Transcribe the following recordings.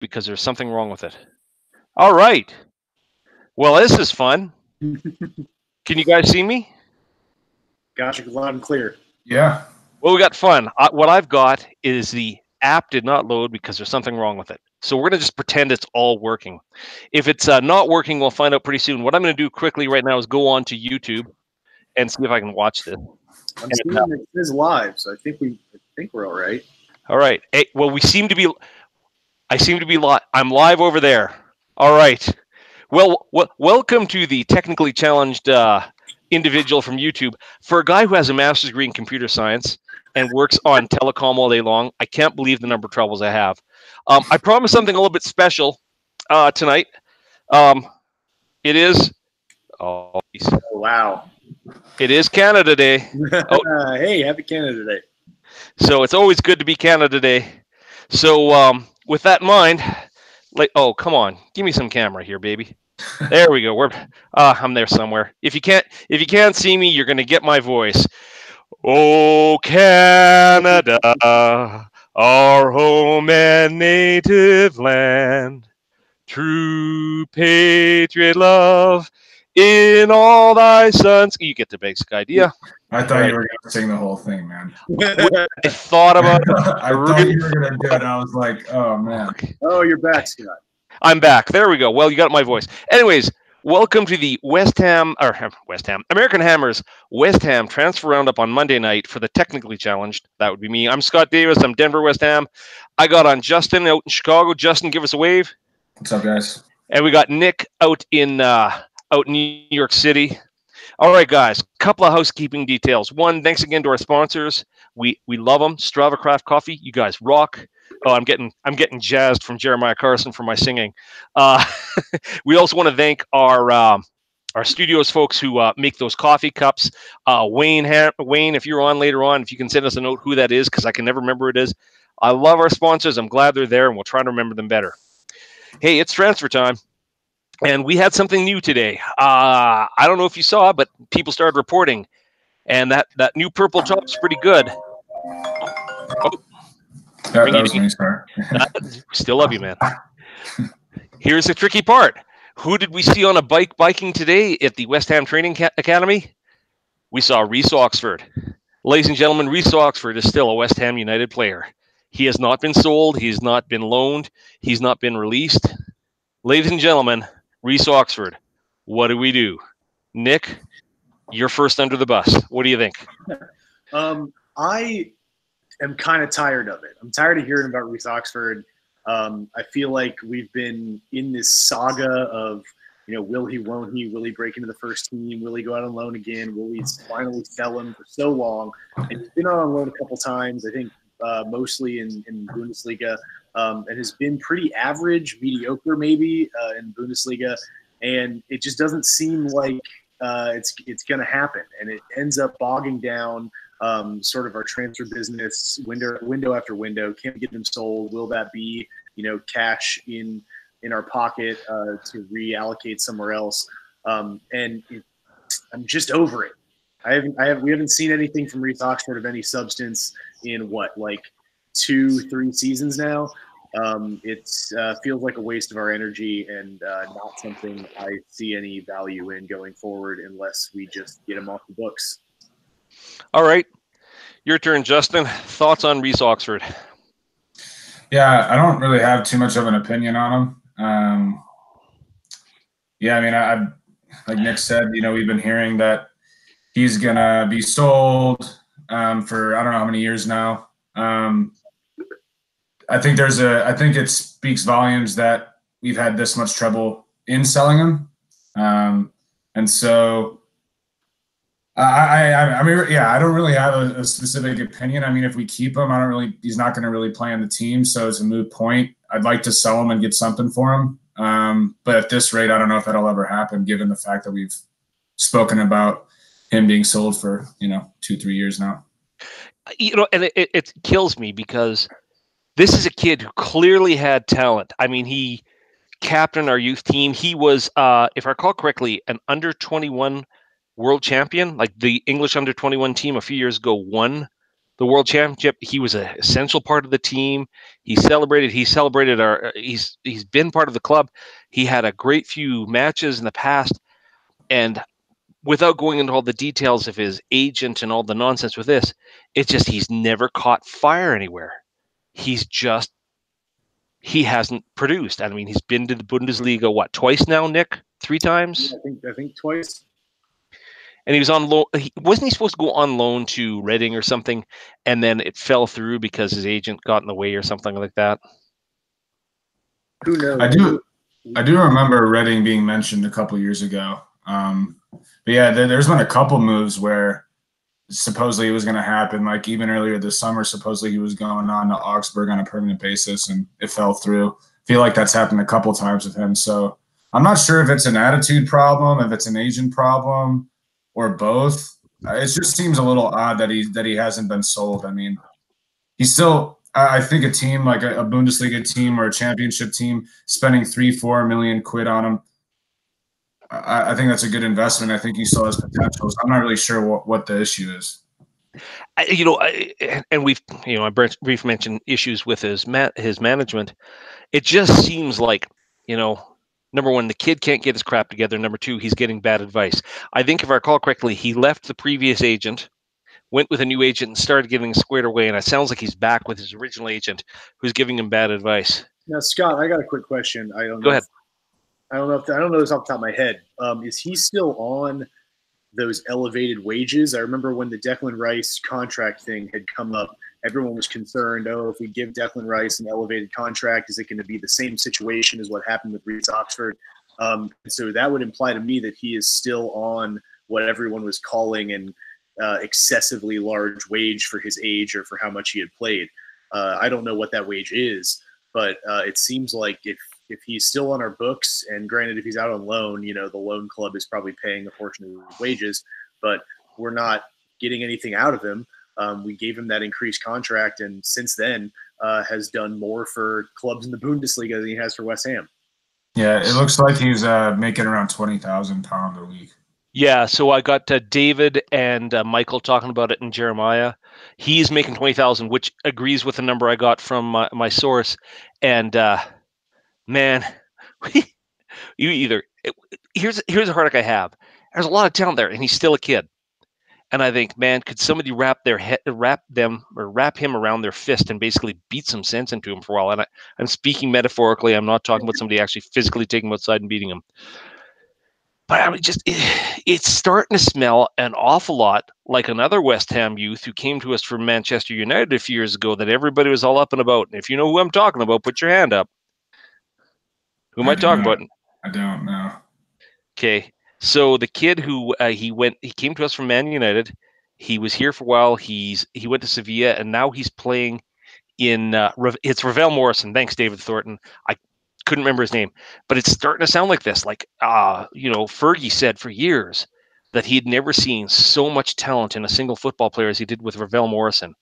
because there's something wrong with it. All right. Well, this is fun. Can you guys see me? Gotcha, loud and clear. Yeah. Well, we got fun. What I've got is the app did not load because there's something wrong with it. So we're going to just pretend it's all working. If it's not working, we'll find out pretty soon. What I'm going to do quickly right now is go on to YouTube and see if I can watch this. I'm seeing it is live, so I think we're all right. All right. Hey, well, I seem to be live. I'm live over there. All right. Well, welcome to the technically challenged individual from YouTube. For a guy who has a master's degree in computer science and works on telecom all day long, I can't believe the number of troubles I have. I promised something a little bit special tonight. It is. Oh, wow. It is Canada Day. Oh. Hey, happy Canada Day. So it's always good to be Canada Day. So with that in mind, oh, come on, give me some camera here, baby. There we go. I'm there somewhere. If you can't see me, you're gonna get my voice. Oh, Canada, our home and native land, true patriot love in all thy sons. You get the basic idea. I thought you were going to sing the whole thing, man. I thought about it. I thought you were going to do it. I was like, oh, man. Oh, you're back, Scott. I'm back. There we go. Well, you got my voice. Anyways, welcome to the American Hammers West Ham Transfer Roundup on Monday night for the technically challenged. That would be me. I'm Scott Davis. I'm Denver West Ham. I got on Justin out in Chicago. Justin, give us a wave. What's up, guys? And we got Nick out in New York City. All right, guys, couple of housekeeping details. One, thanks again to our sponsors. We love them. Strava Craft Coffee, you guys rock. Oh, I'm getting jazzed from Jeremiah Carson for my singing. We also want to thank our studios folks who make those coffee cups. Wayne, if you're on later on, if you can send us a note who that is, because I can never remember who it is. I love our sponsors. I'm glad they're there, and we'll try to remember them better. Hey, it's transfer time. And we had something new today. I don't know if you saw, but people started reporting. And that new purple top's pretty good. Oh, that was me, sorry. Still love you, man. Here's the tricky part. Who did we see on a biking today at the West Ham Training Academy? We saw Reece Oxford. Ladies and gentlemen, Reece Oxford is still a West Ham United player. He has not been sold. He's not been loaned. He's not been released. Ladies and gentlemen, Reece Oxford, what do we do? Nick, you're first under the bus. What do you think? I am kind of tired of it. I'm tired of hearing about Reece Oxford. I feel like we've been in this saga of, will he, won't he, will he break into the first team? Will he go out on loan again? Will we finally sell him for so long? And he's been on loan a couple times, I think mostly in Bundesliga. And has been pretty average, mediocre maybe in Bundesliga, and it just doesn't seem like it's going to happen, and it ends up bogging down sort of our transfer business window after window. Can we get them sold? Will that be cash in our pocket to reallocate somewhere else? I'm just over it. We haven't seen anything from Reece Oxford of any substance in 2-3 seasons now. It feels like a waste of our energy and not something I see any value in going forward unless we just get him off the books. All right. Your turn, Justin. Thoughts on Reece Oxford? Yeah, I don't really have too much of an opinion on him. I like Nick said, we've been hearing that he's going to be sold for I don't know how many years now. I think it speaks volumes that we've had this much trouble in selling him. And so I don't really have a specific opinion. I mean, if we keep him, he's not going to really play on the team. So it's a moot point. I'd like to sell him and get something for him. But at this rate, I don't know if that'll ever happen, given the fact that we've spoken about him being sold for, 2-3 years now. And it kills me because this is a kid who clearly had talent. I mean, he captained our youth team. He was, if I recall correctly, an under-21 world champion. Like the English under-21 team a few years ago won the world championship. He was an essential part of the team. He celebrated our. He's been part of the club. He had a great few matches in the past, and without going into all the details of his agent and all the nonsense with this, it's just he's never caught fire anywhere. He hasn't produced. I mean, he's been to the Bundesliga twice now, Nick? 3 times? Yeah, I think twice. And he was on loan. Wasn't he supposed to go on loan to Reading or something, and then it fell through because his agent got in the way or something like that? Who knows? I do remember Reading being mentioned a couple years ago. But yeah, there's been a couple moves where supposedly it was going to happen. Like even earlier this summer, supposedly he was going on to Augsburg on a permanent basis, and it fell through. I feel like that's happened a couple times with him. So I'm not sure if it's an attitude problem, if it's an agent problem, or both. It just seems a little odd that he hasn't been sold. I mean, he's still. I think a team like a Bundesliga team or a championship team spending 3-4 million quid on him. I think that's a good investment. I think he still has potential. So I'm not really sure what the issue is. And we've, I briefly mentioned issues with his management. It just seems like, number one, the kid can't get his crap together. Number two, he's getting bad advice. I think if I recall correctly, he left the previous agent, went with a new agent, and started getting squared away. And it sounds like he's back with his original agent, who's giving him bad advice. Now, Scott, I got a quick question. Go ahead. I don't know this off the top of my head. Is he still on those elevated wages? I remember when the Declan Rice contract thing had come up, everyone was concerned, if we give Declan Rice an elevated contract, is it going to be the same situation as what happened with Reece Oxford? So that would imply to me that he is still on what everyone was calling an excessively large wage for his age or for how much he had played. I don't know what that wage is, but it seems like if he's still on our books, and granted, if he's out on loan, the loan club is probably paying a portion of his wages, but we're not getting anything out of him. We gave him that increased contract, and since then has done more for clubs in the Bundesliga than he has for West Ham. Yeah, it looks like he's making around £20,000 a week. Yeah, so I got David and Michael talking about it in Jeremiah. He's making 20,000, which agrees with the number I got from my source. And man, here's a heartache I have. There's a lot of talent there, and he's still a kid. And I think, man, could somebody wrap him around their fist and basically beat some sense into him for a while? And I'm speaking metaphorically. I'm not talking about somebody actually physically taking him outside and beating him. But I mean, it's starting to smell an awful lot like another West Ham youth who came to us from Manchester United a few years ago that everybody was all up and about. And if you know who I'm talking about, put your hand up. Who am I talking about? I don't know. Okay. So the kid who he came to us from Man United. He was here for a while. He went to Sevilla, and now he's playing in it's Ravel Morrison. Thanks, David Thornton. I couldn't remember his name, but it's starting to sound like this. Like Fergie said for years that he'd never seen so much talent in a single football player as he did with Ravel Morrison,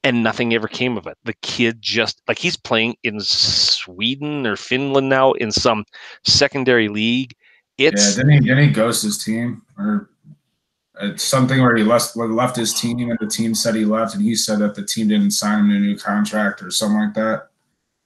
and nothing ever came of it. The kid just he's playing in Sweden or Finland now in some secondary league. Didn't he ghost his team, or it's something where he left his team and the team said he left, and he said that the team didn't sign him to a new contract or something like that.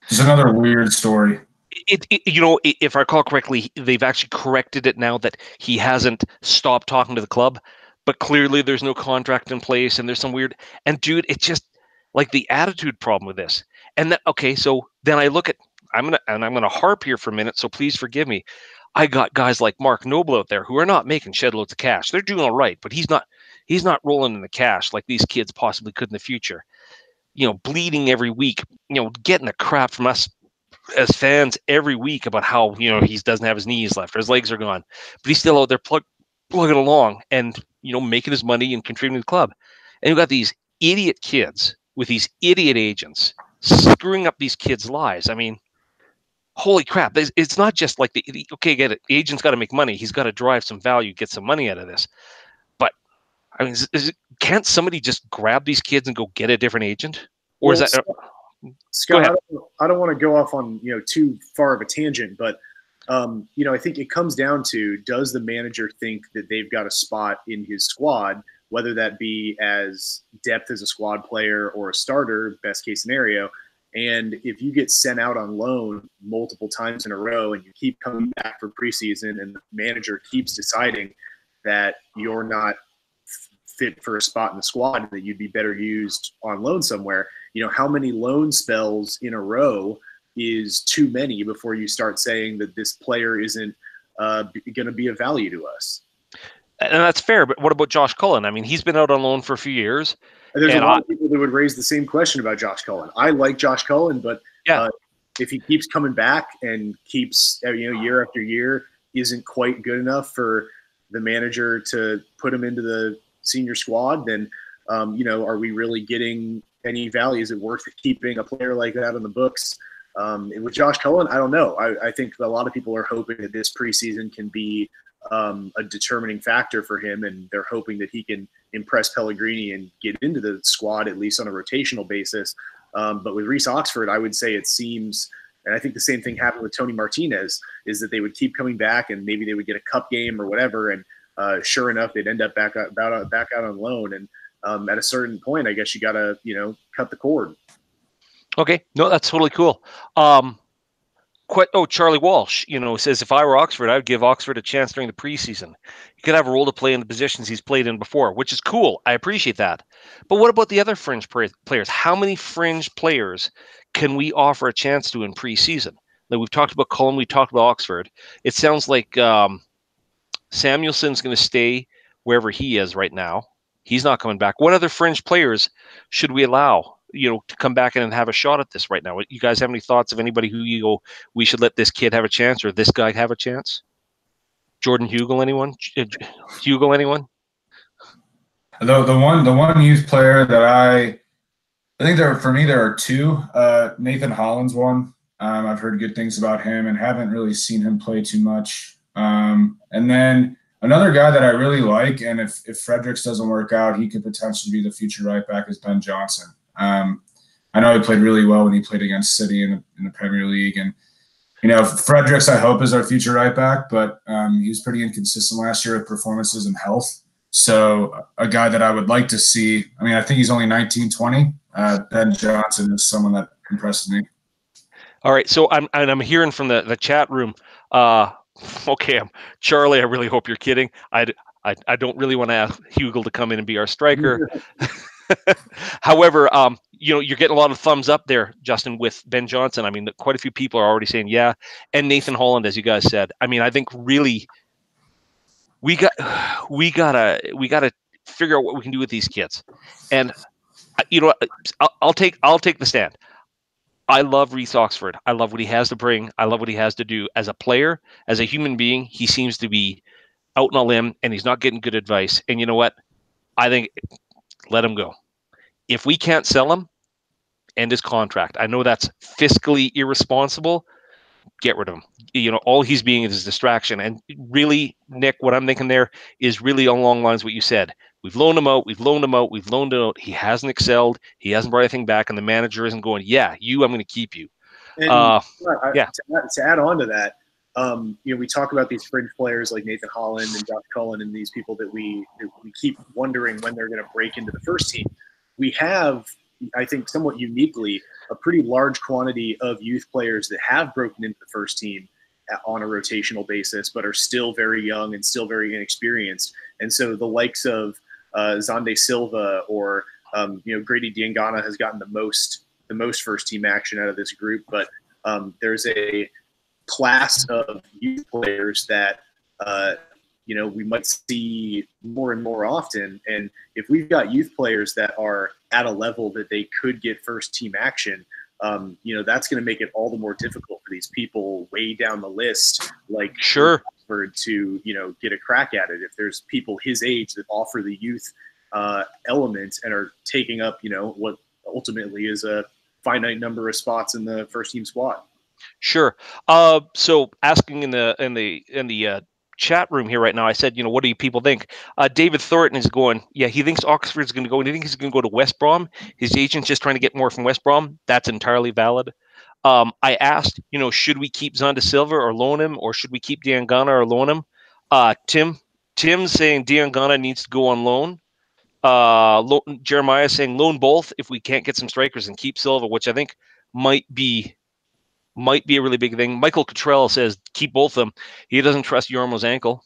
It's another weird story. If I recall correctly, they've actually corrected it now that he hasn't stopped talking to the club, but clearly there's no contract in place, and there's some weird. And dude, it's just like the attitude problem with this. And so then I look at. I'm gonna harp here for a minute, so please forgive me. I got guys like Mark Noble out there who are not making shed loads of cash. They're doing all right, but he's not rolling in the cash like these kids possibly could in the future. Bleeding every week, getting the crap from us as fans every week about how, he doesn't have his knees left or his legs are gone, but he's still out there plugging along and, making his money and contributing to the club. And you've got these idiot kids with these idiot agents screwing up these kids' lives. I mean, holy crap. It's not just like get it. The agent's got to make money. He's got to drive some value, get some money out of this. But I mean, can't somebody just grab these kids and go get a different agent? Or is that Scott? I don't want to go off on too far of a tangent, but I think it comes down to, does the manager think that they've got a spot in his squad whether that be as depth as a squad player or a starter, best case scenario. And if you get sent out on loan multiple times in a row and you keep coming back for preseason and the manager keeps deciding that you're not fit for a spot in the squad and that you'd be better used on loan somewhere, how many loan spells in a row is too many before you start saying that this player isn't going to be of value to us? And that's fair, but what about Josh Cullen? I mean, he's been out on loan for a few years. There's a lot of people that would raise the same question about Josh Cullen. I like Josh Cullen, but if he keeps coming back and keeps, year after year, isn't quite good enough for the manager to put him into the senior squad, then, are we really getting any value? Is it worth keeping a player like that on the books? With Josh Cullen, I don't know. I think a lot of people are hoping that this preseason can be a determining factor for him, and they're hoping that he can impress Pellegrini and get into the squad at least on a rotational basis. But with Reese Oxford, I would say it seems, and I think the same thing happened with Tony Martinez, is that they would keep coming back and maybe they would get a cup game or whatever, and sure enough, they'd end up back out on loan. And at a certain point, I guess you got to cut the cord. Okay, no, that's totally cool. Charlie Walsh, says if I were Oxford, I would give Oxford a chance during the preseason. He could have a role to play in the positions he's played in before, which is cool. I appreciate that. But what about the other fringe players? How many fringe players can we offer a chance to in preseason? Now, we've talked about Cullen, we talked about Oxford. It sounds like Samuelson's going to stay wherever he is right now. He's not coming back. What other fringe players should we allow, to come back in and have a shot at this right now? You guys have any thoughts of anybody who you go, we should let this kid have a chance, or this guy have a chance? Jordan Hugel, anyone? Hugel, anyone? The one youth player that I think there are two. Nathan Holland's one. I've heard good things about him and haven't really seen him play too much. And then another guy that I really like, and if Fredericks doesn't work out, he could potentially be the future right back, is Ben Johnson. I know he played really well when he played against City in the Premier League. And, Fredericks, I hope, is our future right back, but he was pretty inconsistent last year with performances and health. So a guy that I would like to see, I think he's only 19, 20. Ben Johnson is someone that impresses me. All right. So I'm hearing from the chat room. Okay, Charlie, I really hope you're kidding. I don't really want to ask Hugel to come in and be our striker. However, you're getting a lot of thumbs up there, Justin, with Ben Johnson. Quite a few people are already saying yeah, and Nathan Holland, as you guys said. I think really we gotta figure out what we can do with these kids. And I'll take the stand. I love Reese Oxford. I love what he has to bring. I love what he has to do as a player, as a human being. He seems to be out on a limb, and he's not getting good advice. And you know what? I think let him go. If we can't sell him, end his contract. I know that's fiscally irresponsible. Get rid of him. All he's being is a distraction. And really, Nick, what I'm thinking there is really along lines what you said. We've loaned him out. He hasn't excelled. He hasn't brought anything back. And the manager isn't going, I'm going to keep you. And to add on to that, we talk about these fringe players like Nathan Holland and Josh Cullen and these people that we keep wondering when they're going to break into the first team. We have, I think, somewhat uniquely, a pretty large quantity of youth players that have broken into the first team on a rotational basis, but are still very young and still very inexperienced. And so the likes of Xande Silva or Grady Diangana has gotten the most first team action out of this group, but there's a class of youth players that we might see more and more often. And if we've got youth players that are at a level that they could get first team action, that's going to make it all the more difficult for these people way down the list, like Oxford, to get a crack at it. If there's people his age that offer the youth element and are taking up what ultimately is a finite number of spots in the first team squad. Sure. So asking in the chat room here right now, I said, what do you people think? David Thornton is going, he thinks Oxford's going to go, and he thinks he's going to go to West Brom. His agent's just trying to get more from West Brom. That's entirely valid. I asked, should we keep Xande Silva or loan him, or should we keep Diangana or loan him? Tim's saying Diangana needs to go on loan. Jeremiah saying loan both if we can't get some strikers and keep Silva, which I think might be a really big thing. Michael Cottrell says keep both of them. He doesn't trust Yormo's ankle.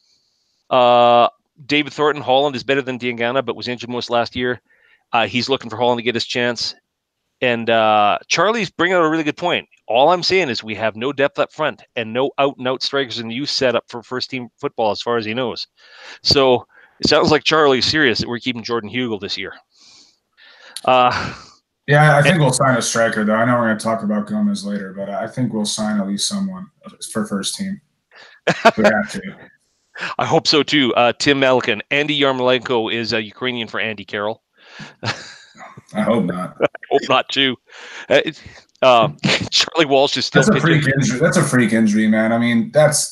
David Thornton, Holland is better than Diangana, but was injured most last year. He's looking for Holland to get his chance. And Charlie's bringing out a really good point. All I'm saying is we have no depth up front and no out-and-out strikers in the youth setup for first-team football as far as he knows. So it sounds like Charlie's serious that we're keeping Jordan Hugel this year. Yeah, I think we'll sign a striker, though. I know we're going to talk about Gomez later, but I think we'll sign at least someone for first team. We have to. I hope so, too. Tim Malikin. Andy Yarmolenko is Ukrainian for Andy Carroll. I hope not. I hope not, too. Charlie Walsh is still That's a freak injury. That's a freak injury, man. I mean, that's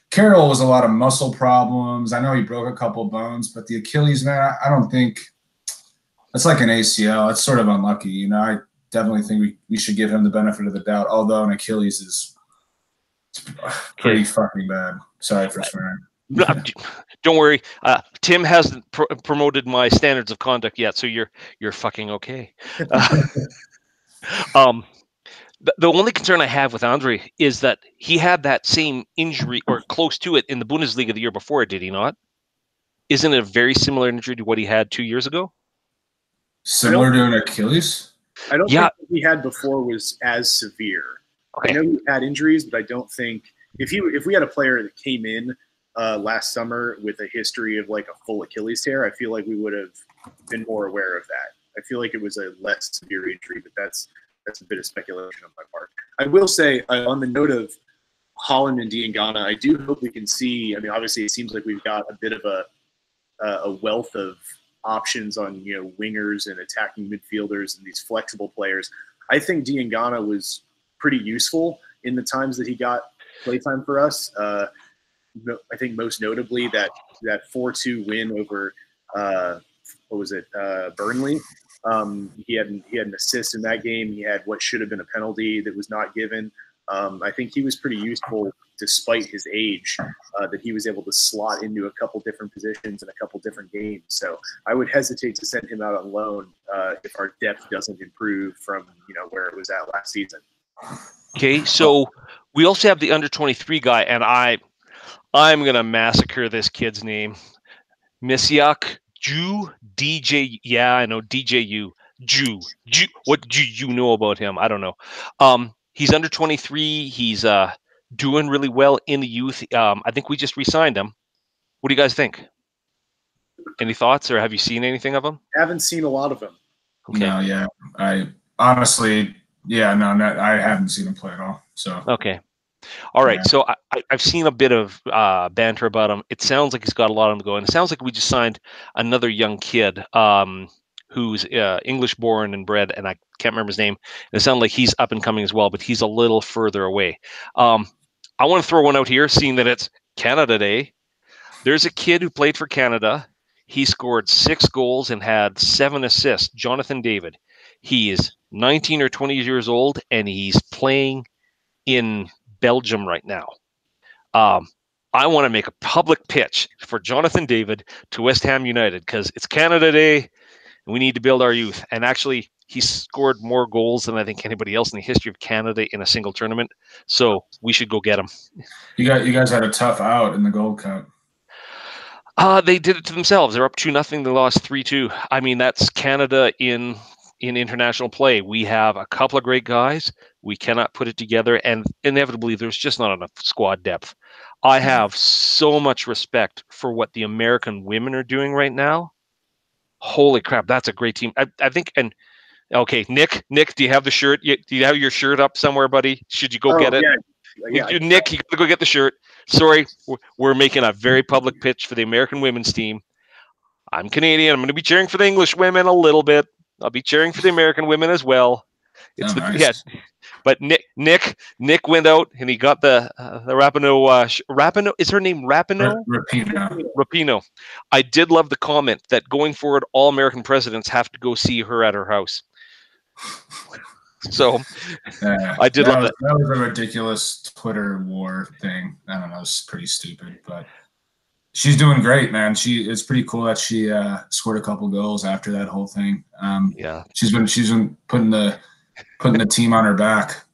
Carroll was a lot of muscle problems. I know he broke a couple bones, but the Achilles, man, I don't think – it's like an ACL. It's sort of unlucky. You know, I definitely think we should give him the benefit of the doubt, although an Achilles is pretty fucking bad. Sorry for swearing. Don't worry. Tim hasn't promoted my standards of conduct yet, so you're fucking okay. The only concern I have with Andre is that he had that same injury or close to it in the Bundesliga the year before, did he not? Isn't it a very similar injury to what he had 2 years ago? Similar to an Achilles? I don't think what he had before was as severe. Okay. I know he had injuries, but I don't think if we had a player that came in last summer with a history of like a full Achilles tear, I feel like we would have been more aware of that. I feel like it was a less severe injury, but that's a bit of speculation on my part. I will say, on the note of Holland and Diangana, I do hope we can see. I mean, obviously, it seems like we've got a bit of a wealth of options on wingers and attacking midfielders and these flexible players. I think Diangana was pretty useful in the times that he got playtime for us. I think most notably that 4-2 win over Burnley. He had an assist in that game. He had what should have been a penalty that was not given. I think he was pretty useful despite his age, that he was able to slot into a couple different positions in a couple different games. So I would hesitate to send him out on loan if our depth doesn't improve from where it was at last season. Okay, so we also have the under-23 guy, and I'm gonna massacre this kid's name, Misyak Ju DJ. Yeah, I know DJU Ju. What do you know about him? I don't know. He's under 23. He's doing really well in the youth. I think we just re-signed him. What do you guys think? Any thoughts, or have you seen anything of him? I haven't seen a lot of him. Okay. No, yeah. I honestly, I haven't seen him play at all. So okay. All right. Yeah. So I've seen a bit of banter about him. It sounds like he's got a lot on the go, and it sounds like we just signed another young kid who's English born and bred, and I can't remember his name. And it sounds like he's up and coming as well, but he's a little further away. I want to throw one out here, seeing that it's Canada Day. There's a kid who played for Canada. He scored 6 goals and had 7 assists, Jonathan David. He is 19 or 20 years old, and he's playing in Belgium right now. I want to make a public pitch for Jonathan David to West Ham United because it's Canada Day, and we need to build our youth. And actually, he scored more goals than I think anybody else in the history of Canada in a single tournament. So we should go get him. You guys had a tough out in the Gold Cup. They did it to themselves. They're up 2-0. They lost 3-2. I mean, that's Canada in international play. We have a couple of great guys. We cannot put it together, and inevitably, there's just not enough squad depth. I have so much respect for what the American women are doing right now. Holy crap, that's a great team. I think, and okay, Nick, do you have the shirt? Do you have your shirt up somewhere, buddy? Should you go get it? Yeah. Nick, you gotta go get the shirt. Sorry, we're making a very public pitch for the American women's team. I'm Canadian. I'm going to be cheering for the English women a little bit. I'll be cheering for the American women as well. It's nice. But Nick went out and he got the Rapinoe. Rapinoe, is her name Rapinoe? Rapinoe. I did love the comment that going forward, all American presidents have to go see her at her house. So I did love that. That was a ridiculous Twitter war thing. I don't know, it's pretty stupid, but She's doing great, man. It's pretty cool that she scored a couple goals after that whole thing. Yeah, she's been putting the team on her back.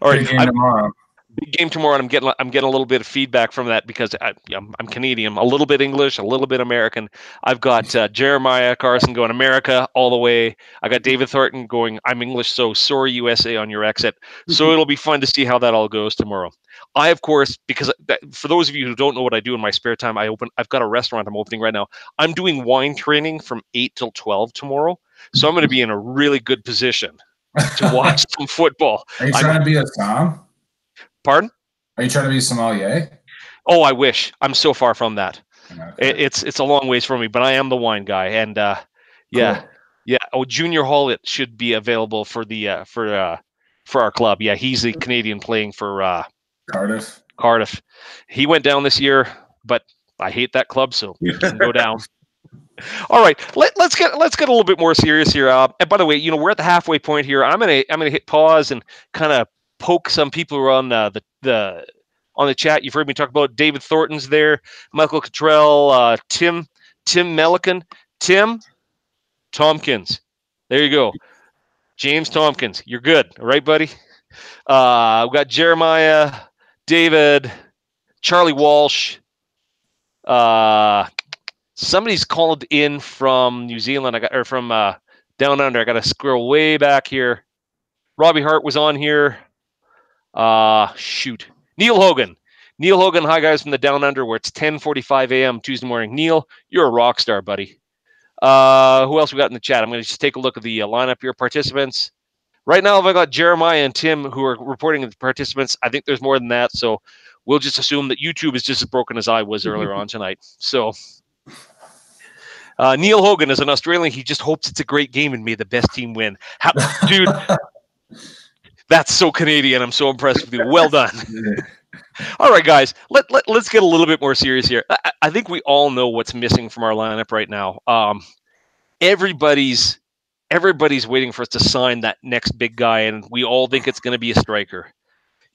All right, big game tomorrow. Big game tomorrow, and I'm getting a little bit of feedback from that because I'm Canadian, a little bit English, a little bit American. I've got Jeremiah Carson going America all the way. I got David Thornton going I'm English, so sorry USA on your exit. So it'll be fun to see how that all goes tomorrow. I, of course, because for those of you who don't know what I do in my spare time, I've got a restaurant I'm opening right now. I'm doing wine training from 8 till 12 tomorrow, so I'm going to be in a really good position to watch some football. Are you trying to be a Tom? Pardon? Are you trying to be a sommelier? Oh, I wish. I'm so far from that. Okay. It's a long ways from me, but I am the wine guy, and yeah, Cool. yeah. Oh, Junior Hollett should be available for the for our club. Yeah, he's the Canadian playing for Cardiff. Cardiff. He went down this year, but I hate that club, so he can go down. All right, let's get a little bit more serious here. And by the way, we're at the halfway point here. I'm gonna hit pause and kind of poke some people who are on the chat. You've heard me talk about David Thornton's there, Michael Cottrell, Tim Melican, Tim Tompkins. There you go, James Tompkins. You're good, all right, buddy. We've got Jeremiah, David, Charlie Walsh. Somebody's called in from New Zealand. From down under. I got to scroll way back here. Robbie Hart was on here. Shoot. Neil Hogan. Hi, guys, from the Down Under, where it's 10:45 a.m. Tuesday morning. Neil, you're a rock star, buddy. Who else we got in the chat? I'm going to just take a look at the lineup here. Participants. Right now, I've got Jeremiah and Tim who are reporting the participants. I think there's more than that, so we'll just assume that YouTube is just as broken as I was earlier on tonight. So Neil Hogan is an Australian. He just hopes it's a great game and may the best team win. Dude, that's so Canadian. I'm so impressed with you. Well done. All right, guys, let's get a little bit more serious here. I think we all know what's missing from our lineup right now. Everybody's waiting for us to sign that next big guy, and we all think it's going to be a striker.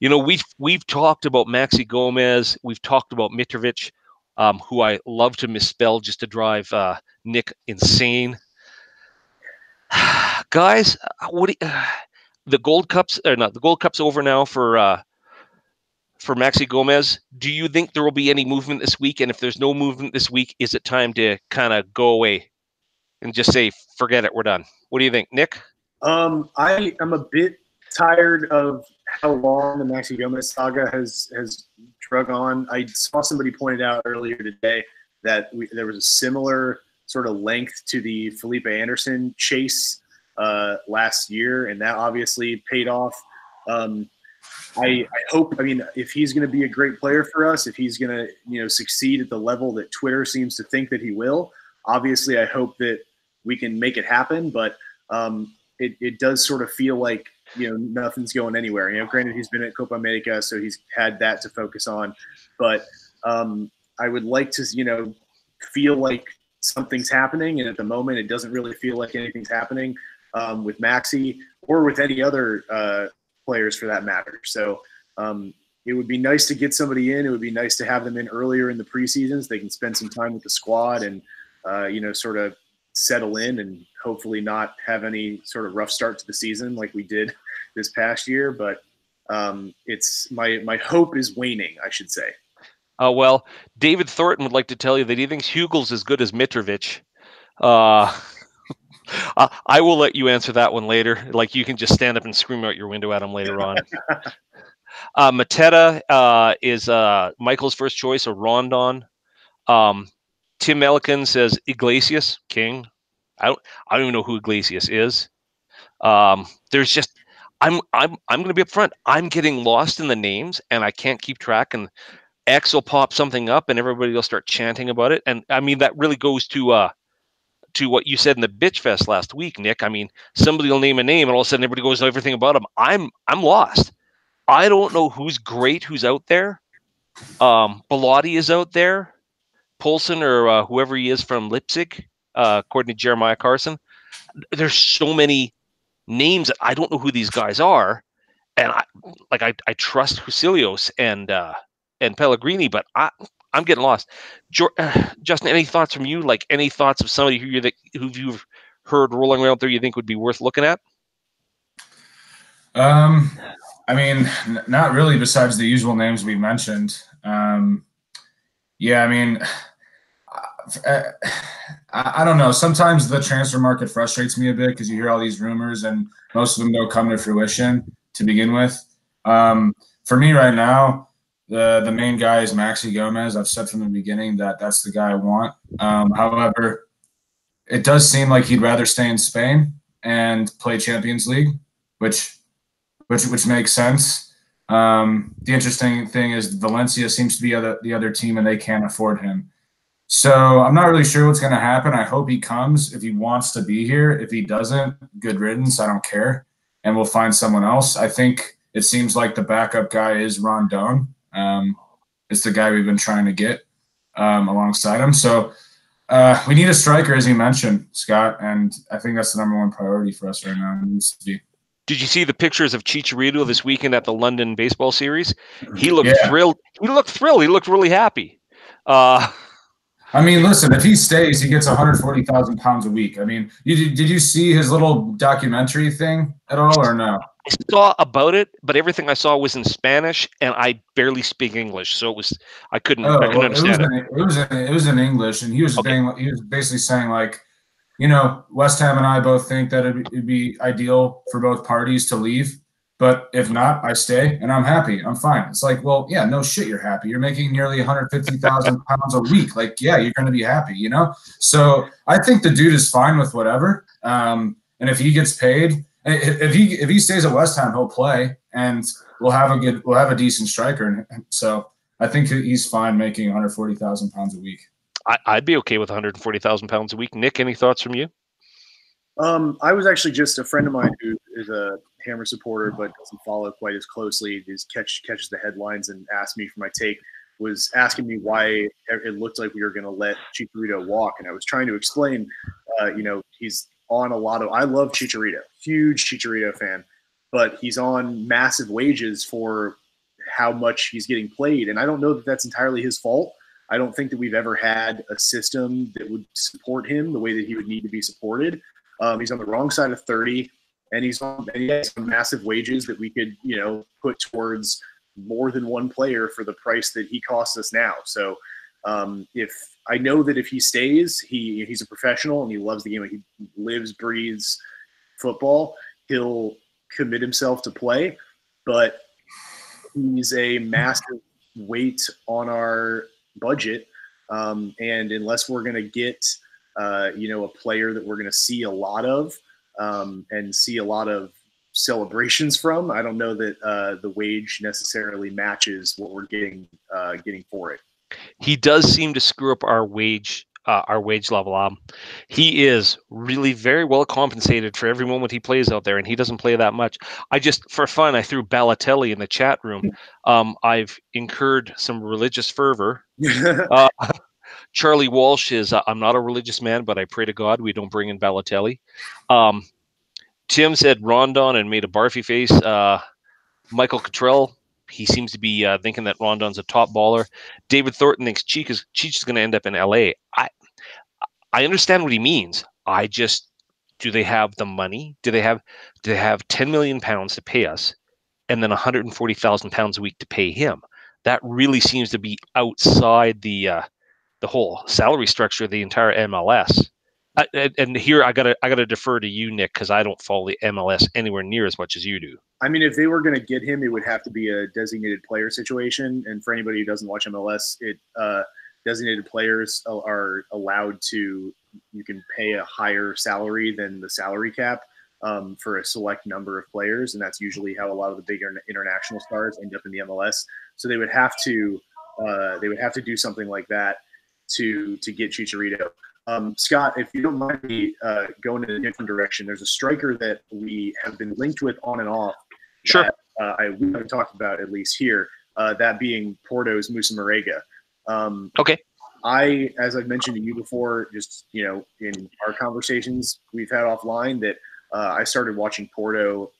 We've talked about Maxi Gomez. We've talked about Mitrovic, who I love to misspell just to drive Nick insane. Guys, the Gold Cup's over now for Maxi Gomez. Do you think there will be any movement this week? And if there's no movement this week, is it time to kind of go away and just say, forget it, we're done? What do you think, Nick? I am a bit tired of how long the Maxi Gomez saga has drug on. I saw somebody pointed out earlier today that there was a similar sort of length to the Felipe Anderson chase last year, and that obviously paid off. I hope, if he's going to be a great player for us, if he's going to, succeed at the level that Twitter seems to think that he will, obviously I hope that we can make it happen. But it does sort of feel like, nothing's going anywhere. Granted, he's been at Copa America, so he's had that to focus on. But I would like to, feel like something's happening. And at the moment, it doesn't really feel like anything's happening with Maxi or with any other players for that matter. So it would be nice to get somebody in. It would be nice to have them in earlier in the preseasons. They can spend some time with the squad and, sort of settle in and hopefully not have any sort of rough start to the season like we did this past year. But it's my hope is waning, I should say. Well, David Thornton would like to tell you that he thinks Hugel's as good as Mitrovic. I will let you answer that one later. Like, you can just stand up and scream out your window at him later on. Mateta is Michael's first choice, or Rondon. Tim Melican says Iglesias, King. I don't even know who Iglesias is. There's just I'm going to be upfront. I'm getting lost in the names, and I can't keep track. And X will pop something up, and everybody will start chanting about it. And that really goes to what you said in the Bitch Fest last week, Nick. Somebody will name a name, and all of a sudden everybody goes everything about him. I'm lost. I don't know who's great, who's out there. Bellotti is out there. Poulsen or whoever he is from Leipzig, according to Jeremiah Carson. There's so many names that I don't know who these guys are, and I trust Husilios and Pellegrini, but I'm getting lost. Justin, any thoughts from you? Like any thoughts of somebody who you've heard rolling around there you think would be worth looking at? I mean, not really. Besides the usual names we mentioned. Yeah, I mean, I don't know. Sometimes the transfer market frustrates me a bit because you hear all these rumors and most of them don't come to fruition to begin with. For me right now, the main guy is Maxi Gomez. I've said from the beginning that that's the guy I want. However, it does seem like he'd rather stay in Spain and play Champions League, which makes sense. The interesting thing is Valencia seems to be the other team, and they can't afford him. So I'm not really sure what's going to happen. I hope he comes if he wants to be here. If he doesn't, good riddance. I don't care, and we'll find someone else. I think it seems like the backup guy is Rondon. It's the guy we've been trying to get alongside him. So we need a striker, as you mentioned, Scott, and I think that's the number one priority for us right now. It needs to be. Did you see the pictures of Chicharito this weekend at the London Baseball Series? He looked thrilled. He looked thrilled. He looked really happy. I mean, listen, if he stays, he gets 140,000 pounds a week. I mean, did you see his little documentary thing at all or no? I saw about it, but everything I saw was in Spanish, and I barely speak English, so I couldn't understand it. It was in English, and he was basically saying like, West Ham and I both think that it'd be ideal for both parties to leave. But if not, I stay and I'm happy. I'm fine. It's like, well, yeah, no shit, you're happy. You're making nearly 150,000 pounds a week. Like, yeah, you're going to be happy, So I think the dude is fine with whatever. And if he gets paid, if he stays at West Ham, he'll play, and we'll have a decent striker. And so I think he's fine making 140,000 pounds a week. I'd be okay with 140,000 pounds a week. Nick, any thoughts from you? I was actually just a friend of mine who is a Hammer supporter but doesn't follow quite as closely. He catches the headlines and asked me for my take. Was asking me why it looked like we were going to let Chicharito walk, and I was trying to explain. He's on a lot of. I love Chicharito, huge Chicharito fan, but he's on massive wages for how much he's getting played, and I don't know that that's entirely his fault. I don't think that we've ever had a system that would support him the way that he would need to be supported. He's on the wrong side of 30, and he has some massive wages that we could, put towards more than one player for the price that he costs us now. So if I know that if he stays, he's a professional and he loves the game. He lives, breathes football. He'll commit himself to play, but he's a massive weight on our budget. And unless we're going to get a player that we're going to see a lot of and see a lot of celebrations from, I don't know that the wage necessarily matches what we're getting for it. He does seem to screw up our wage level. He is really very well compensated for every moment he plays out there, and he doesn't play that much. For fun, I threw Balotelli in the chat room. I've incurred some religious fervor. Charlie Walsh is, I'm not a religious man, but I pray to God we don't bring in Balotelli. Tim said Rondon and made a barfy face. Michael Cottrell, he seems to be thinking that Rondon's a top baller. David Thornton thinks Cheech is going to end up in LA. I understand what he means. Do they have the money? Do they have 10 million pounds to pay us and then 140,000 pounds a week to pay him? That really seems to be outside the whole salary structure of the entire MLS. And here I gotta defer to you, Nick, because I don't follow the MLS anywhere near as much as you do. I mean, if they were going to get him, it would have to be a designated player situation. And for anybody who doesn't watch MLS, designated players are allowed to. You can pay a higher salary than the salary cap for a select number of players, and that's usually how a lot of the bigger international stars end up in the MLS. So they would have to do something like that to get Chicharito. Scott, if you don't mind me going in a different direction, there's a striker that we have been linked with on and off. Sure. We haven't talked about, at least here, that being Porto's Moussa Marega. Okay. As I've mentioned to you before, just, in our conversations we've had offline, that I started watching Porto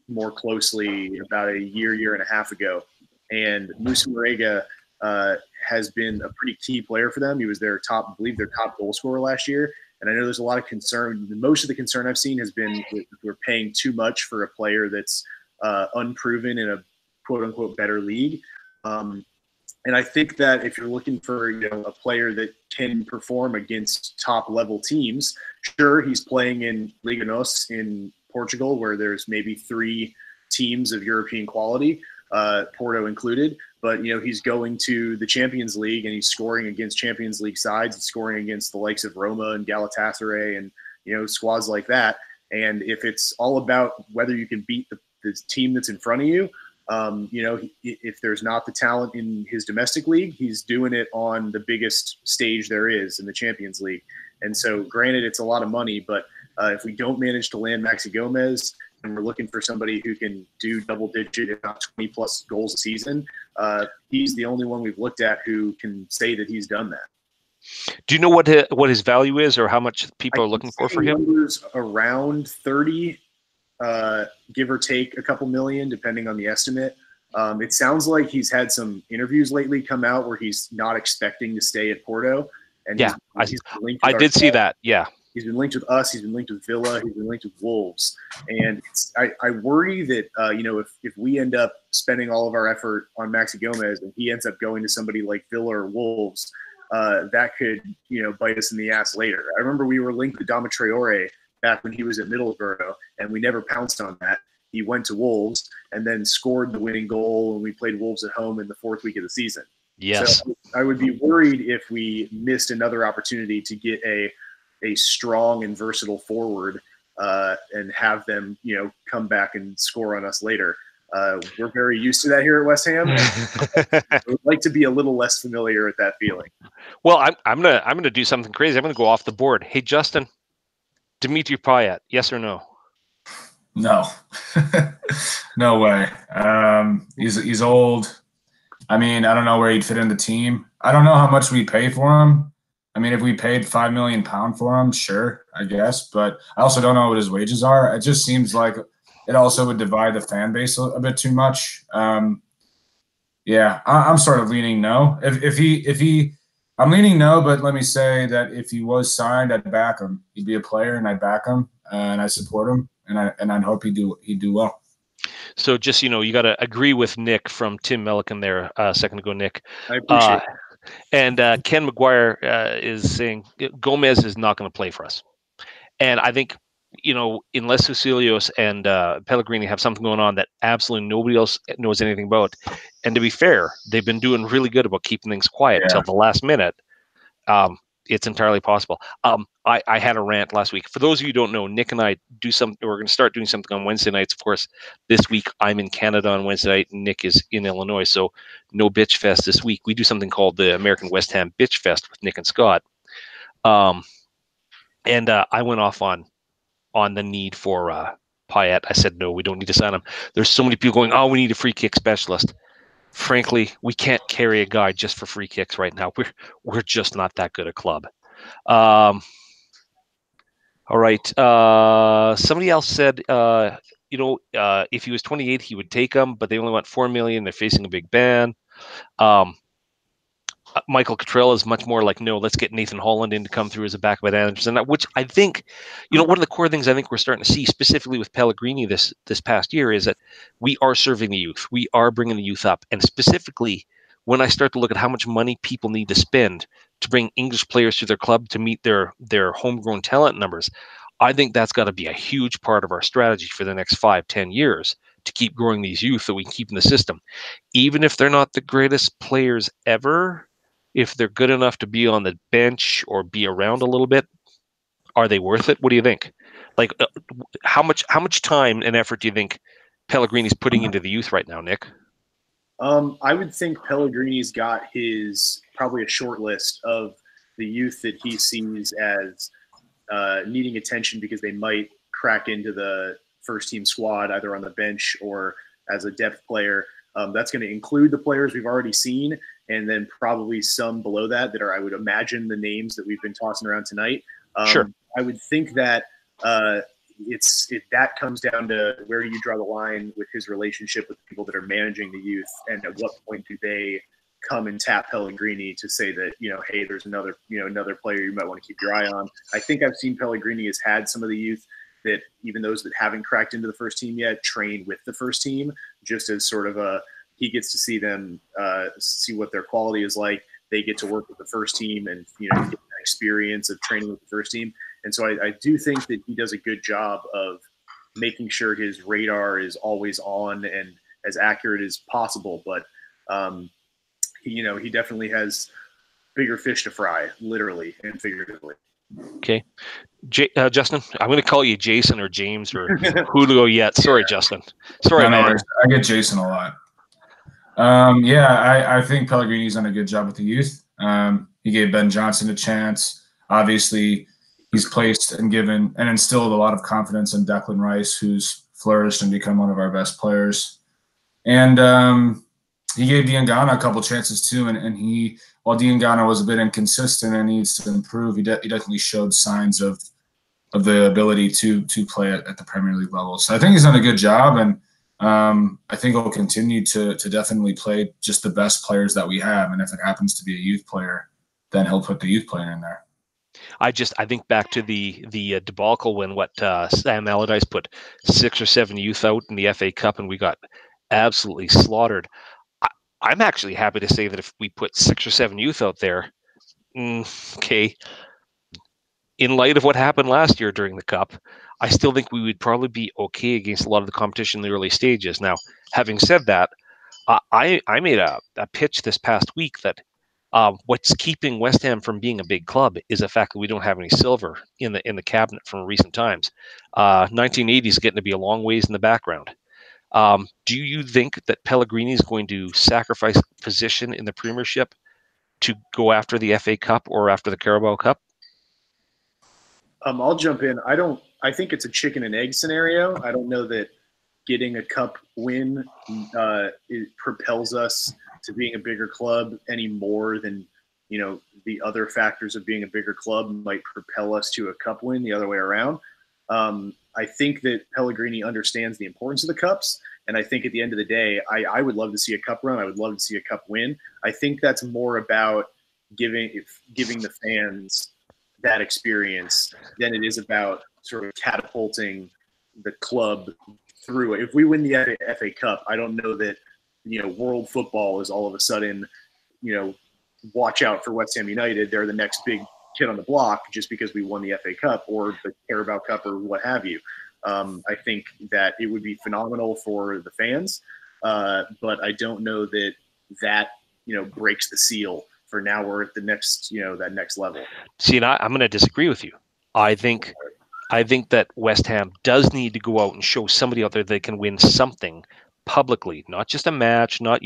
more closely about a year and a half ago. And Moussa Marega has been a pretty key player for them. He was their top goal scorer last year. And I know there's a lot of concern. Most of the concern I've seen has been we're paying too much for a player that's unproven in a quote unquote better league. And I think that if you're looking for a player that can perform against top level teams, sure, he's playing in Liga NOS in Portugal, where there's maybe 3 teams of European quality, Porto included. But he's going to the Champions League and he's scoring against Champions League sides. He's scoring against the likes of Roma and Galatasaray and squads like that. And if it's all about whether you can beat the team that's in front of you, if there's not the talent in his domestic league, he's doing it on the biggest stage there is in the Champions League. And so, granted, it's a lot of money, but if we don't manage to land Maxi Gomez and we're looking for somebody who can do double-digit, if not 20-plus goals a season, he's the only one we've looked at who can say that he's done that. Do you know what his value is, or how much people are looking for him? Numbers around 30. Give or take a couple million, depending on the estimate. It sounds like he's had some interviews lately come out where he's not expecting to stay at Porto. And yeah, I did see that. Yeah, he's been linked with us. He's been linked with Villa. He's been linked with Wolves. And I worry that if we end up spending all of our effort on Maxi Gomez and he ends up going to somebody like Villa or Wolves, that could bite us in the ass later. I remember we were linked with Dama Traore back when he was at Middlesbrough, and we never pounced on that. He went to Wolves and then scored the winning goal, and we played Wolves at home in the 4th week of the season. Yes. So I would be worried if we missed another opportunity to get a strong and versatile forward and have them, come back and score on us later. We're very used to that here at West Ham. I would like to be a little less familiar with that feeling. Well, I'm gonna do something crazy. I'm gonna go off the board. Hey, Justin, Dimitri Payet, yes or no? No, no way. He's old. I mean, I don't know where he'd fit in the team. I don't know how much we pay for him. I mean, if we paid £5 million for him, sure, I guess. But I also don't know what his wages are. It just seems like it also would divide the fan base a bit too much. Yeah, I'm sort of leaning no. If he, I'm leaning no. But let me say that if he was signed, I'd back him. He'd be a player, and I'd back him, and I support him, and I'd hope he'd do well. So just, you got to agree with Nick from Tim Melican there a second ago, Nick. I appreciate it. And Ken McGuire is saying Gomez is not going to play for us. And I think, unless Cecilios and Pellegrini have something going on that absolutely nobody else knows anything about. And to be fair, they've been doing really good about keeping things quiet until the last minute. It's entirely possible. I had a rant last week. For those of you who don't know, Nick and I do something. We're going to start doing something on Wednesday nights. Of course, this week I'm in Canada on Wednesday night, and Nick is in Illinois. So no Bitch Fest this week. We do something called the American West Ham Bitch Fest with Nick and Scott. And I went off on the need for Payet. I said, no, we don't need to sign him. There's so many people going, oh, we need a free kick specialist. Frankly, we can't carry a guy just for free kicks right now. We're just not that good a club. All right. Somebody else said, if he was 28, he would take him, but they only want $4 million. They're facing a big ban. Michael Cottrell is much more like, no, let's get Nathan Holland in to come through as a backup at Anderson, which I think, one of the core things I think we're starting to see specifically with Pellegrini this past year is that we are serving the youth. We are bringing the youth up. And specifically, when I start to look at how much money people need to spend to bring English players to their club to meet their homegrown talent numbers, I think that's got to be a huge part of our strategy for the next 5-10 years to keep growing these youth that we can keep in the system. Even if they're not the greatest players ever, if they're good enough to be on the bench or be around a little bit, are they worth it? What do you think? Like, how much time and effort do you think Pellegrini's putting into the youth right now, Nick? I would think Pellegrini's got probably a short list of the youth that he sees as needing attention because they might crack into the first team squad either on the bench or as a depth player. That's going to include the players we've already seen, and then probably some below that are, I would imagine, the names that we've been tossing around tonight. Sure. I would think that that comes down to where do you draw the line with his relationship with people that are managing the youth, and at what point do they come and tap Pellegrini to say that, hey, there's another player you might want to keep your eye on. I think I've seen Pellegrini has had some of the youth that, even those that haven't cracked into the first team yet, train with the first team, just as sort of he gets to see them, see what their quality is like. They get to work with the first team and, get that experience of training with the first team. And so I do think that he does a good job of making sure his radar is always on and as accurate as possible. But, he definitely has bigger fish to fry, literally and figuratively. Okay. Justin, I'm going to call you Jason or James or Julio yet. Sorry, Justin. Sorry, man. I get Jason a lot. I think Pellegrini's done a good job with the youth. He gave Ben Johnson a chance. Obviously, he's placed and given and instilled a lot of confidence in Declan Rice, who's flourished and become one of our best players. And he gave Diangana a couple chances too. And he, while Diangana was a bit inconsistent and needs to improve, he definitely showed signs of the ability to play at the Premier League level. So I think he's done a good job, and I think he'll continue to definitely play just the best players that we have. And if it happens to be a youth player, then he'll put the youth player in there. I think back to the debacle when Sam Allardyce put 6 or 7 youth out in the FA Cup and we got absolutely slaughtered. I'm actually happy to say that if we put 6 or 7 youth out there, okay, in light of what happened last year during the Cup, I still think we would probably be okay against a lot of the competition in the early stages. Now, having said that, I made a pitch this past week that what's keeping West Ham from being a big club is the fact that we don't have any silver in the cabinet from recent times. 1980 is getting to be a long ways in the background. Do you think that Pellegrini is going to sacrifice position in the Premiership to go after the FA Cup or after the Carabao Cup? I'll jump in. I think it's a chicken and egg scenario. I don't know that getting a cup win it propels us to being a bigger club any more than, the other factors of being a bigger club might propel us to a cup win the other way around. I think that Pellegrini understands the importance of the cups. And I think at the end of the day, I would love to see a cup run. I would love to see a cup win. I think that's more about giving the fans that experience than it is about sort of catapulting the club through it. If we win the FA Cup, I don't know that, world football is all of a sudden, watch out for West Ham United. They're the next big kid on the block just because we won the FA Cup or the Carabao Cup or what have you. I think that it would be phenomenal for the fans, but I don't know that breaks the seal. For now, we're at the next, that next level. See, and I'm going to disagree with you. I think that West Ham does need to go out and show somebody out there that can win something publicly, not just a match, not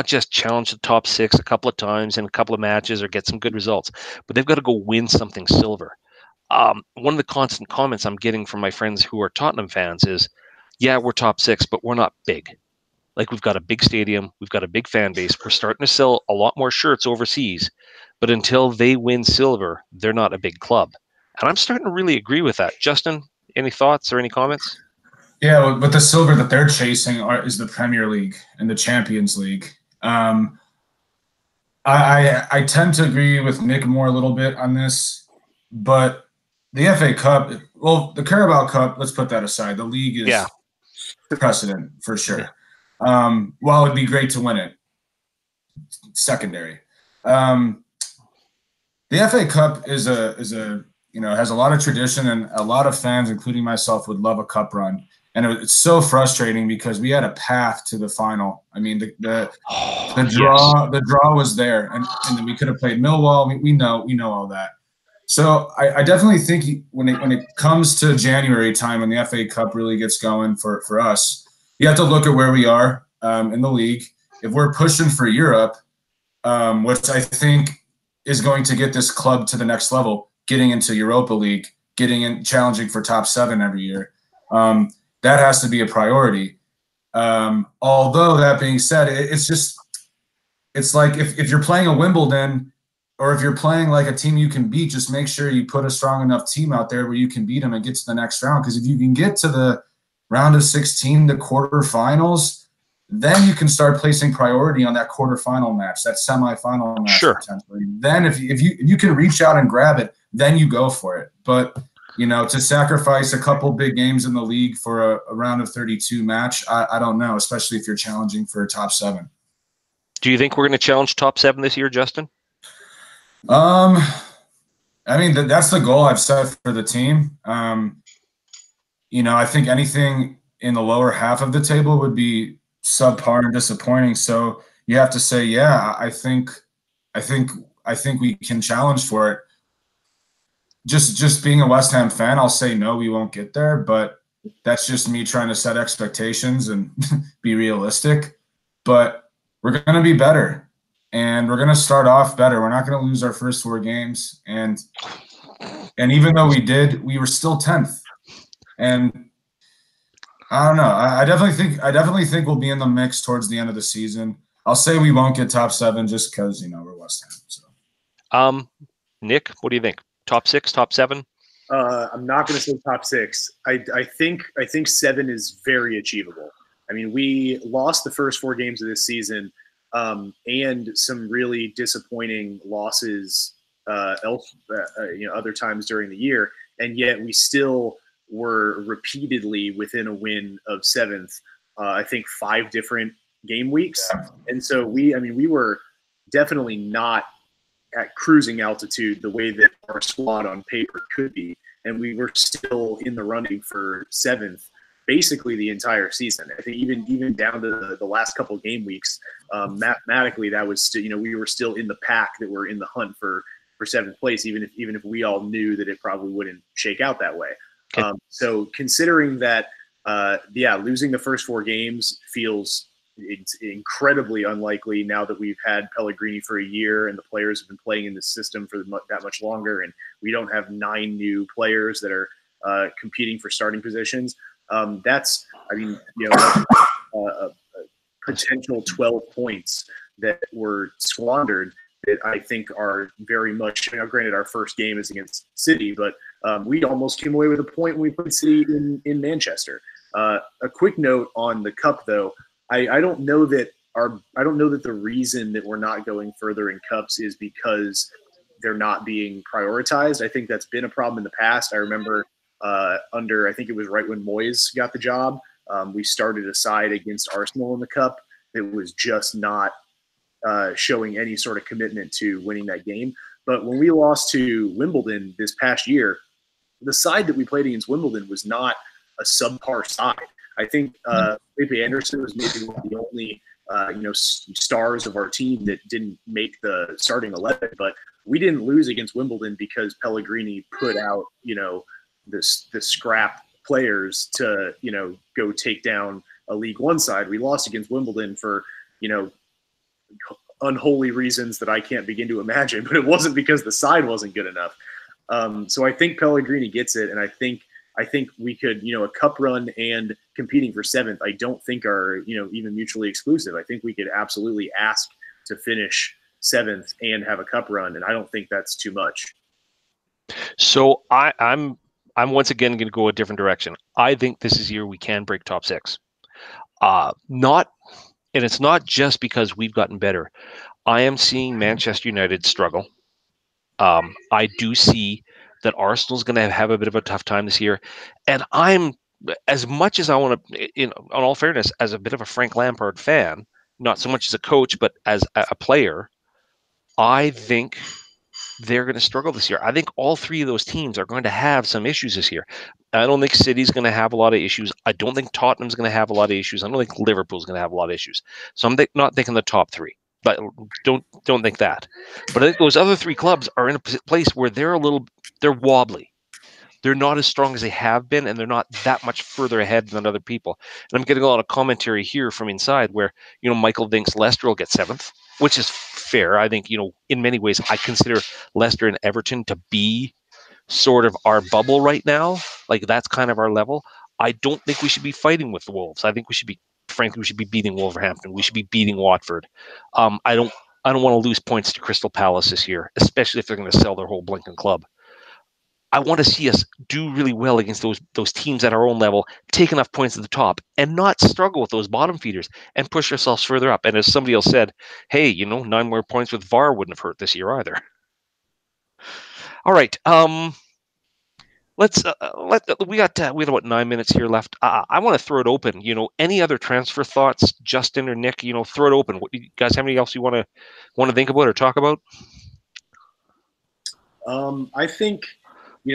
just challenge the top 6 a couple of times in a couple of matches or get some good results, but they've got to go win something silver. One of the constant comments I'm getting from my friends who are Tottenham fans is, yeah, we're top 6, but we're not big. Like, we've got a big stadium, we've got a big fan base, we're starting to sell a lot more shirts overseas, but until they win silver, they're not a big club. And I'm starting to really agree with that. Justin, any thoughts or any comments? Yeah, but the silver that they're chasing is the Premier League and the Champions League. I tend to agree with Nick Moore a little bit on this, but the FA Cup, well, the Carabao Cup, let's put that aside. The league is precedent for sure. Yeah. While it'd be great to win it, secondary. The FA Cup is a has a lot of tradition, and a lot of fans, including myself, would love a cup run. And it's so frustrating because we had a path to the final. I mean, the draw was there, and then we could have played Millwall. We know all that. So I definitely think when it comes to January time, when the FA Cup really gets going for us, you have to look at where we are in the league. If we're pushing for Europe, which I think is going to get this club to the next level, getting into Europa League, getting in, challenging for top 7 every year, that has to be a priority. Although that being said, it's like if you're playing a Wimbledon, or if you're playing like a team you can beat, just make sure you put a strong enough team out there where you can beat them and get to the next round. Because if you can get to the round of 16, the quarterfinals, then you can start placing priority on that quarterfinal match, that semifinal match. Sure. Potentially. Then if you can reach out and grab it, then you go for it. But to sacrifice a couple big games in the league for a round of 32 match, I don't know, especially if you're challenging for a top 7. Do you think we're going to challenge top 7 this year, Justin? I mean, that's the goal I've set for the team. I think anything in the lower half of the table would be subpar and disappointing. So you have to say, yeah, I think we can challenge for it. Just being a West Ham fan, I'll say no, we won't get there, but that's just me trying to set expectations and be realistic. But we're going to be better, and we're going to start off better. We're not going to lose our first 4 games, and even though we did, we were still 10th. And I don't know. I definitely think we'll be in the mix towards the end of the season. I'll say we won't get top 7 just because we're West Ham. So, Nick, what do you think? Top 6, top 7? I'm not going to say top 6. I think 7 is very achievable. I mean, we lost the first 4 games of this season, and some really disappointing losses other times during the year, and yet we still were repeatedly within a win of 7th. I think 5 different game weeks, and so we were definitely not at cruising altitude the way that our squad on paper could be, and we were still in the running for 7th basically the entire season. I think even down to the last couple of game weeks, mathematically that was still, we were still in the pack that were in the hunt for 7th place, even if we all knew that it probably wouldn't shake out that way. Okay. So considering that, losing the first 4 games feels incredibly unlikely now that we've had Pellegrini for a year and the players have been playing in the system for that much longer, and we don't have 9 new players that are competing for starting positions. That's a potential 12 points that were squandered that I think are very much, granted our first game is against City, but we almost came away with a point when we played City in Manchester. A quick note on the Cup though, I don't know that the reason that we're not going further in Cups is because they're not being prioritized. I think that's been a problem in the past. I remember I think it was right when Moyes got the job, we started a side against Arsenal in the Cup that was just not showing any sort of commitment to winning that game. But when we lost to Wimbledon this past year, the side that we played against Wimbledon was not a subpar side. I think Felipe Anderson was maybe one of the only stars of our team that didn't make the starting 11. But we didn't lose against Wimbledon because Pellegrini put out the scrap players to go take down a League One side. We lost against Wimbledon for unholy reasons that I can't begin to imagine, but it wasn't because the side wasn't good enough. So I think Pellegrini gets it, and I think we could, a cup run and competing for 7th, I don't think are, even mutually exclusive. I think we could absolutely ask to finish 7th and have a cup run, and I don't think that's too much. So I'm once again going to go a different direction. I think this is the year we can break top 6. And it's not just because we've gotten better. I am seeing Manchester United struggle. I do see that Arsenal's going to have a bit of a tough time this year. And I'm, as much as I want to, in all fairness, as a bit of a Frank Lampard fan, not so much as a coach, but as a player, I think they're going to struggle this year. I think all 3 of those teams are going to have some issues this year. I don't think City's going to have a lot of issues. I don't think Tottenham's going to have a lot of issues. I don't think Liverpool's going to have a lot of issues. So I'm not thinking the top 3, but don't think that. But I think those other 3 clubs are in a place where they're wobbly. They're not as strong as they have been, and they're not that much further ahead than other people. And I'm getting a lot of commentary here from inside where, Michael thinks Leicester will get 7th, which is fair. I think, in many ways, I consider Leicester and Everton to be sort of our bubble right now. Like, that's kind of our level. I don't think we should be fighting with the Wolves. I think we should be beating Wolverhampton. We should be beating Watford. I don't want to lose points to Crystal Palace this year, especially if they're going to sell their whole blinking club. I want to see us do really well against those teams at our own level, take enough points at the top, and not struggle with those bottom feeders and push ourselves further up. And as somebody else said, hey, 9 more points with VAR wouldn't have hurt this year either. All right. We got about 9 minutes here left. I want to throw it open. Any other transfer thoughts, Justin or Nick? Throw it open. What, you guys have anything else you want to think about or talk about? I think,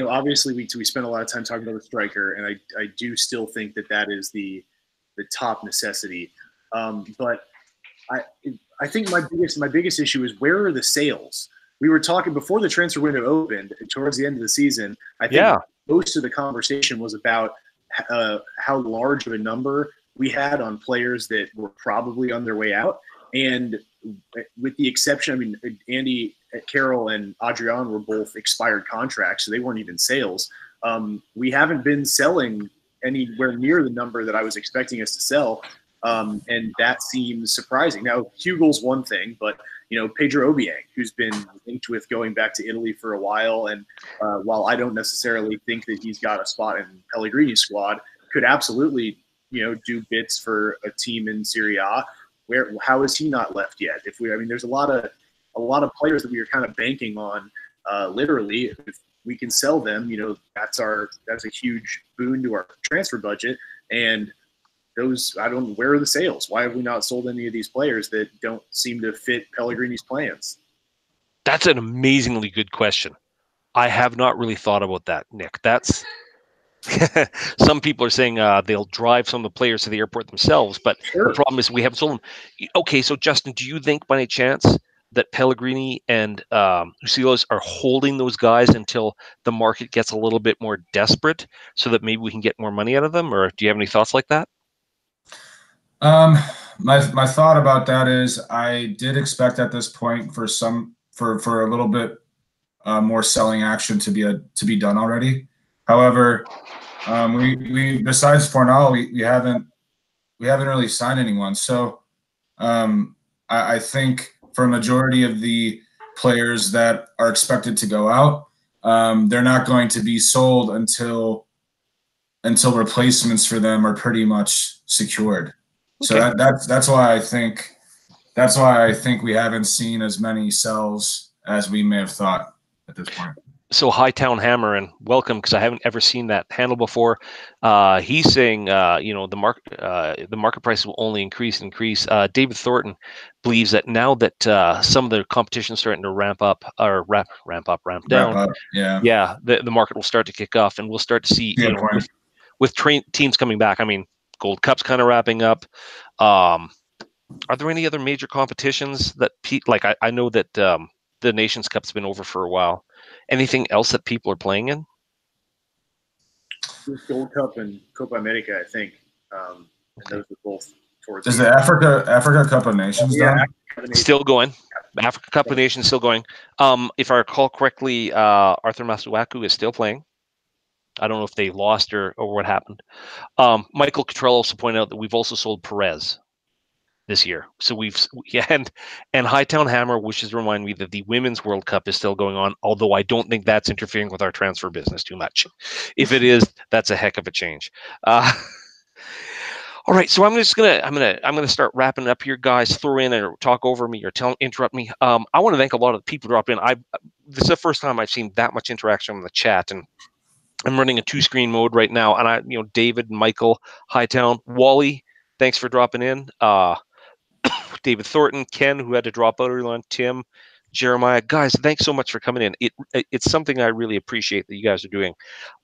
obviously we spent a lot of time talking about the striker, and I do still think that is the top necessity. But I think my biggest issue is, where are the sales? We were talking before the transfer window opened, towards the end of the season. I think most of the conversation was about how large of a number we had on players that were probably on their way out. And with the exception, Andy Carroll and Adrian were both expired contracts, so they weren't even sales. We haven't been selling anywhere near the number that I was expecting us to sell, and that seems surprising. Now, Hugel's one thing, but Pedro Obiang, who's been linked with going back to Italy for a while, and while I don't necessarily think that he's got a spot in Pellegrini's squad, could absolutely do bits for a team in Serie A. How is he not left yet? There's a lot of players that we are kind of banking on. Literally, if we can sell them, that's a huge boon to our transfer budget. And where are the sales? Why have we not sold any of these players that don't seem to fit Pellegrini's plans? That's an amazingly good question. I have not really thought about that, Nick. That's some people are saying they'll drive some of the players to the airport themselves, but the problem is we haven't sold them. Okay, so Justin, do you think by any chance that Pellegrini and Usilos are holding those guys until the market gets a little bit more desperate so that maybe we can get more money out of them? Or do you have any thoughts like that? My thought about that is, I did expect at this point for a little bit more selling action to be done already. However, we besides Fornal, we haven't really signed anyone. So I think for a majority of the players that are expected to go out, they're not going to be sold until replacements for them are pretty much secured. Okay. So that's why I think we haven't seen as many sells as we may have thought at this point. So Hightown Hammer, and welcome, because I haven't ever seen that handle before. He's saying, the market price will only increase. David Thornton believes that now that some of the competition is starting to ramp down. The market will start to kick off, and we'll start to see with teams coming back. Gold Cup's kind of wrapping up. Are there any other major competitions that I know that the Nations Cup's been over for a while. Anything else that people are playing in? Gold Cup and Copa America, I think. Those are both towards. Is the Africa Cup of Nations done? Still going. Africa Cup of Nations still going. If I recall correctly, Arthur Masuaku is still playing. I don't know if they lost or what happened. Michael Cottrell also pointed out that we've also sold Perez this year. So and Hightown Hammer wishes to remind me that the Women's World Cup is still going on, although I don't think that's interfering with our transfer business too much. If it is, that's a heck of a change. All right, so I'm gonna start wrapping up here, guys. Throw in or talk over me or interrupt me. I want to thank a lot of the people who dropped in. This is the first time I've seen that much interaction in the chat, and I'm running a 2-screen mode right now. And David, Michael, Hightown, Wally, thanks for dropping in. David Thornton, Ken, who had to drop out early on, Tim, Jeremiah, guys, thanks so much for coming in. It's something I really appreciate that you guys are doing.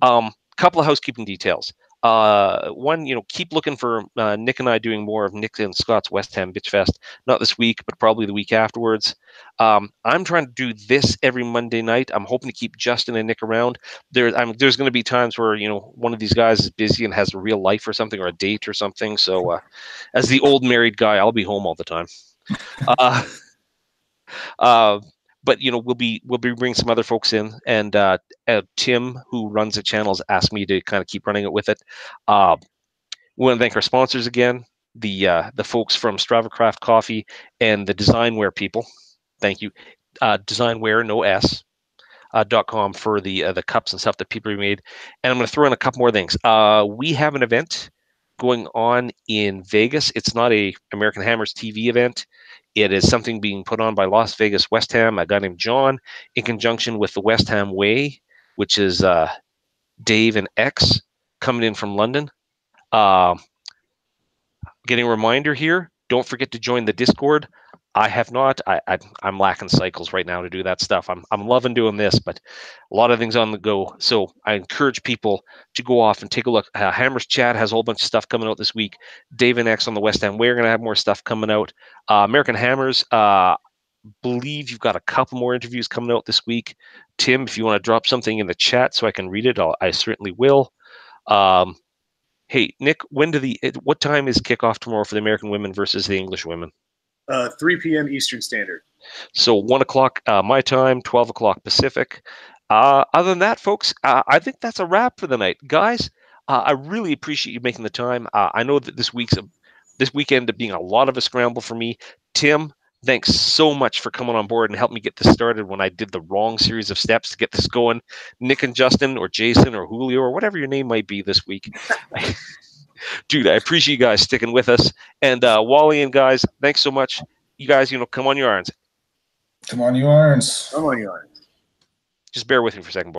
Couple of housekeeping details. One, keep looking for Nick and I doing more of Nick and Scott's West Ham Bitch Fest. Not this week, but probably the week afterwards. I'm trying to do this every Monday night. I'm hoping to keep Justin and Nick around. There's going to be times where one of these guys is busy and has a real life or something, or a date or something. So, as the old married guy, I'll be home all the time. But we'll be bringing some other folks in, and Tim, who runs the channel, has asked me to kind of keep running it with it. We want to thank our sponsors again, the folks from StravaCraft Coffee and the Designwear people. Thank you, Designwear, no S. .com for the cups and stuff that people made. And I'm going to throw in a couple more things. We have an event going on in Vegas. It's not a American Hammers TV event. It is something being put on by Las Vegas West Ham, a guy named John, in conjunction with the West Ham Way, which is Dave and X coming in from London. Getting a reminder here, don't forget to join the Discord. I have not. I'm lacking cycles right now to do that stuff. I'm loving doing this, but a lot of things on the go. So I encourage people to go off and take a look. Hammers Chat has a whole bunch of stuff coming out this week. Dave and X on the West Ham. We're going to have more stuff coming out. American Hammers, believe you've got a couple more interviews coming out this week. Tim, if you want to drop something in the chat so I can read it, I certainly will. Hey, Nick, what time is kickoff tomorrow for the American women versus the English women? 3 p.m. Eastern Standard. So 1 o'clock my time, 12 o'clock Pacific. Other than that, folks, I think that's a wrap for the night. Guys, I really appreciate you making the time. I know that this weekend ended up being a lot of a scramble for me. Tim, thanks so much for coming on board and helping me get this started when I did the wrong series of steps to get this going. Nick and Justin or Jason or Julio or whatever your name might be this week. Dude, I appreciate you guys sticking with us. And Wally and guys, thanks so much. You guys, come on, you irons. Come on, you irons. Come on, you irons. Just bear with me for a second, boys.